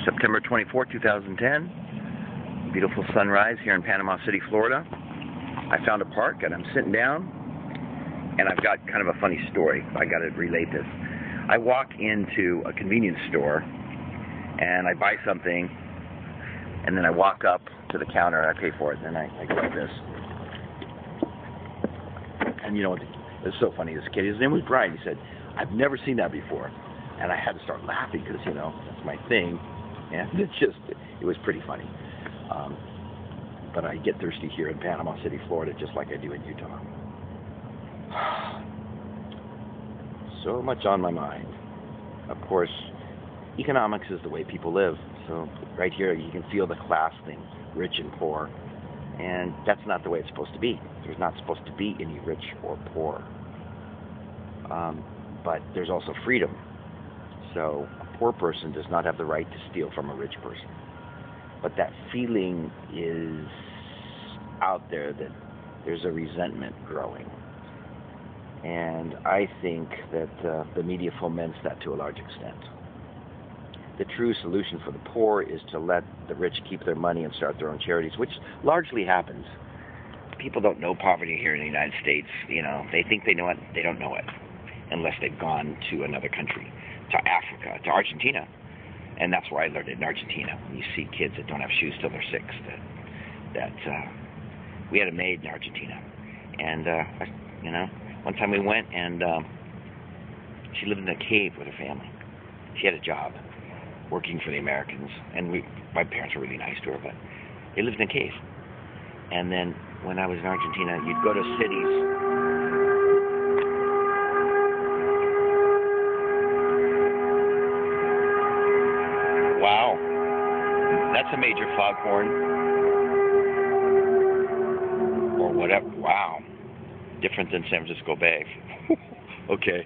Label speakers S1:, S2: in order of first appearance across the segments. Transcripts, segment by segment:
S1: September 24, 2010. Beautiful sunrise here in Panama City, Florida. I found a park and I'm sitting down, and I've got kind of a funny story. I got to relate this. I walk into a convenience store and I buy something, and then I walk up to the counter and I pay for it, and then I go like this. And you know what? It's so funny. This kid, his name was Brian. He said, "I've never seen that before." And I had to start laughing because, you know, that's my thing. And it was pretty funny. But I get thirsty here in Panama City, Florida, just like I do in Utah. So much on my mind. Of course, economics is the way people live. So right here, you can feel the class thing, rich and poor. And that's not the way it's supposed to be. There's not supposed to be any rich or poor. But there's also freedom. So a poor person does not have the right to steal from a rich person. But that feeling is out there that there's a resentment growing. And I think that the media foments that to a large extent. The true solution for the poor is to let the rich keep their money and start their own charities, which largely happens. People don't know poverty here in the United States. You know, they think they know it. They don't know it unless they've gone to another country, to Africa, to Argentina. And that's where I learned it, in Argentina. You see kids that don't have shoes till they're 6. We had a maid in Argentina. And, you know, one time we went, and she lived in a cave with her family. She had a job working for the Americans. And my parents were really nice to her, but they lived in a cave. And then when I was in Argentina, you'd go to cities. Wow, that's a major foghorn, or whatever. Wow, different than San Francisco Bay. Okay,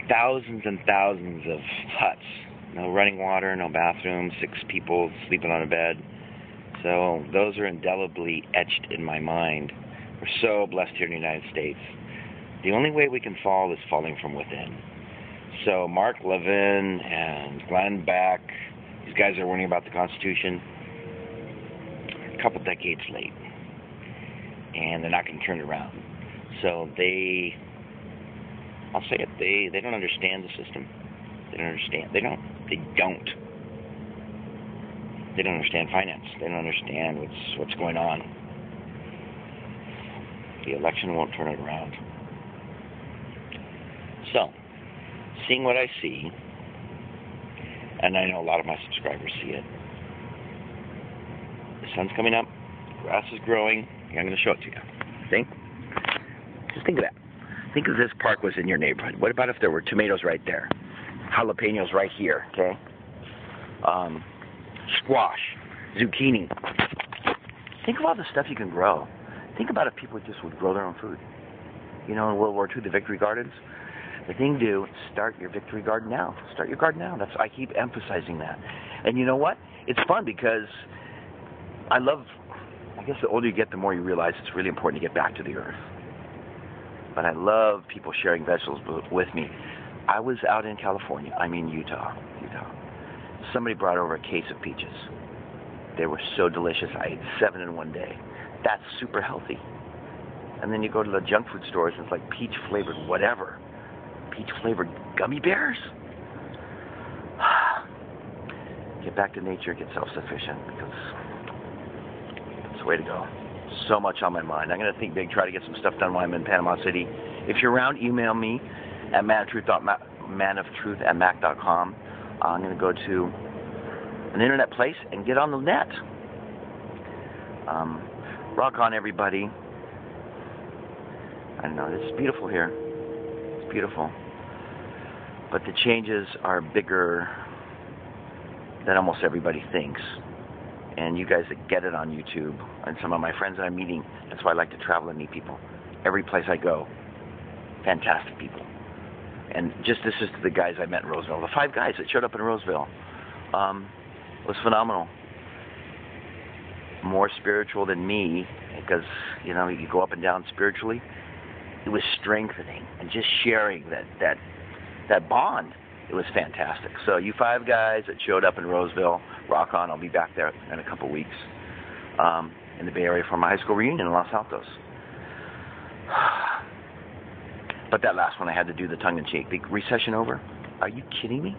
S1: thousands and thousands of huts, no running water, no bathroom, 6 people sleeping on a bed. So those are indelibly etched in my mind. We're so blessed here in the United States. The only way we can fall is falling from within. So Mark Levin and Glenn Beck, these guys are warning about the Constitution a couple decades late. And they're not going to turn it around. So I'll say it, they don't understand the system. They don't understand. They don't understand finance. They don't understand what's going on. The election won't turn it around. So, seeing what I see, and I know a lot of my subscribers see it. The sun's coming up, the grass is growing, and I'm going to show it to you. Think? Just think of that. Think if this park was in your neighborhood. What about if there were tomatoes right there? Jalapenos right here, okay? Squash, zucchini. Think of all the stuff you can grow. Think about if people just would grow their own food. You know, in World War II, the Victory Gardens. The thing to do is start your Victory Garden now. Start your garden now. I keep emphasizing that. And you know what? It's fun because I guess the older you get, the more you realize it's really important to get back to the earth. But I love people sharing vegetables with me. I was out in California. I mean Utah. Somebody brought over a case of peaches. They were so delicious. I ate 7 in one day. That's super healthy. And then you go to the junk food stores and it's like peach-flavored whatever. Peach-flavored gummy bears? Get back to nature, get self-sufficient, because that's the way to go. So much on my mind. I'm going to think big, try to get some stuff done while I'm in Panama City. If you're around, email me at manoftruth@mac.com. I'm going to go to an internet place and get on the net. Rock on, everybody. I don't know, it's beautiful here. It's beautiful. But the changes are bigger than almost everybody thinks. And you guys that get it on YouTube, and some of my friends that I'm meeting, that's why I like to travel and meet people. Every place I go, fantastic people. And this is the guys I met in Roseville. The 5 guys that showed up in Roseville. It was phenomenal. More spiritual than me, because, you know, you go up and down spiritually. It was strengthening and just sharing that bond. It was fantastic. So you 5 guys that showed up in Roseville, rock on. I'll be back there in a couple weeks in the Bay Area for my high school reunion in Los Altos. But that last one I had to do the tongue-in-cheek. The recession over? Are you kidding me?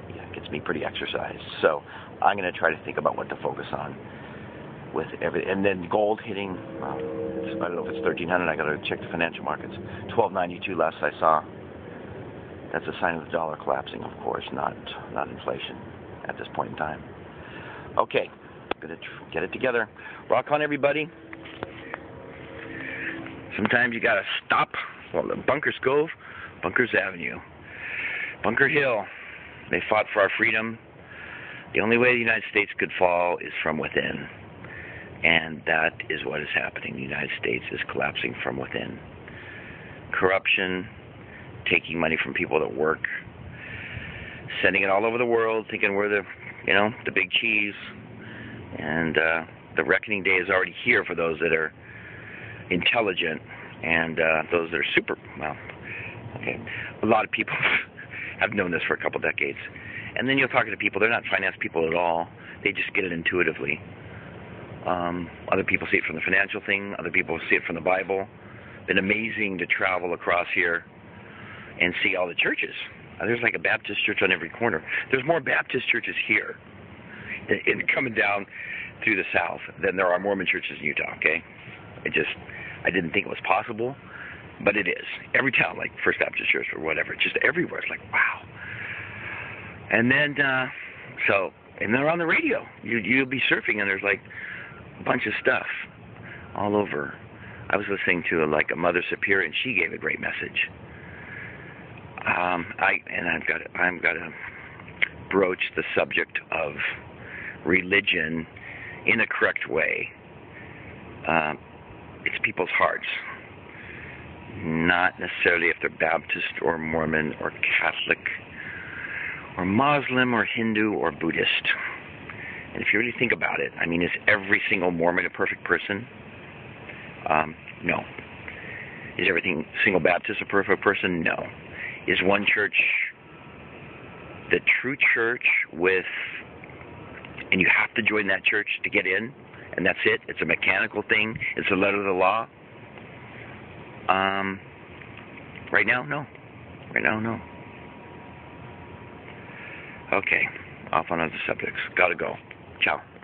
S1: It gets me pretty exercised. So I'm going to try to think about what to focus on with and then gold hitting. I don't know if it's 1,300. I got to check the financial markets. 1292 last I saw. That's a sign of the dollar collapsing, of course, not inflation at this point in time. Okay, gonna get it together. Rock on, everybody. Sometimes you gotta stop. Well, Bunkers Cove, Bunkers Avenue, Bunker Hill. They fought for our freedom. The only way the United States could fall is from within. And that is what is happening. The United States is collapsing from within. Corruption, taking money from people that work, sending it all over the world, thinking we're the big cheese. And the reckoning day is already here for those that are intelligent and those that are super, well, okay. A lot of people have known this for a couple decades. And then you're talking to people, they're not finance people at all. They just get it intuitively. Other people see it from the financial thing. Other people see it from the Bible. Been amazing to travel across here and see all the churches. There's like a Baptist church on every corner. There's more Baptist churches here in coming down through the South than there are Mormon churches in Utah, okay? I didn't think it was possible, but it is. Every town, like First Baptist Church or whatever, just everywhere. It's like, wow. And then, and they're on the radio. You'll be surfing and there's like a bunch of stuff all over. I was listening to a Mother Superior, and she gave a great message. I've got to broach the subject of religion in a correct way. It's people's hearts, not necessarily if they're Baptist or Mormon or Catholic or Muslim or Hindu or Buddhist. And if you really think about it, I mean, is every single Mormon a perfect person? No. Is every single Baptist a perfect person? No. Is one church the true church and you have to join that church to get in, and that's it? It's a mechanical thing? It's the letter of the law? Right now, no. Right now, no. Okay, off on other subjects. Gotta go. Ciao.